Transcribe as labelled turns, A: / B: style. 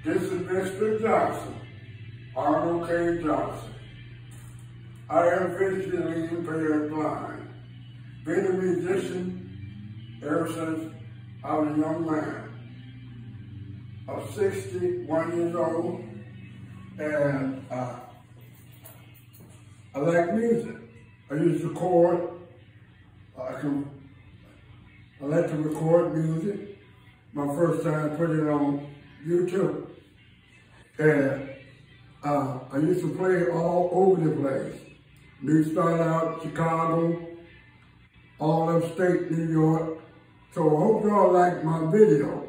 A: This is Mr. Johnson, Arnold K. Johnson. I am visually impaired blind. Been a musician ever since I was a young man. I'm 61 years old, and I like music. I used to record. I like to record music. My first time I put it on YouTube. And I used to play all over the place. We started out Chicago, all upstate New York. So I hope y'all like my video.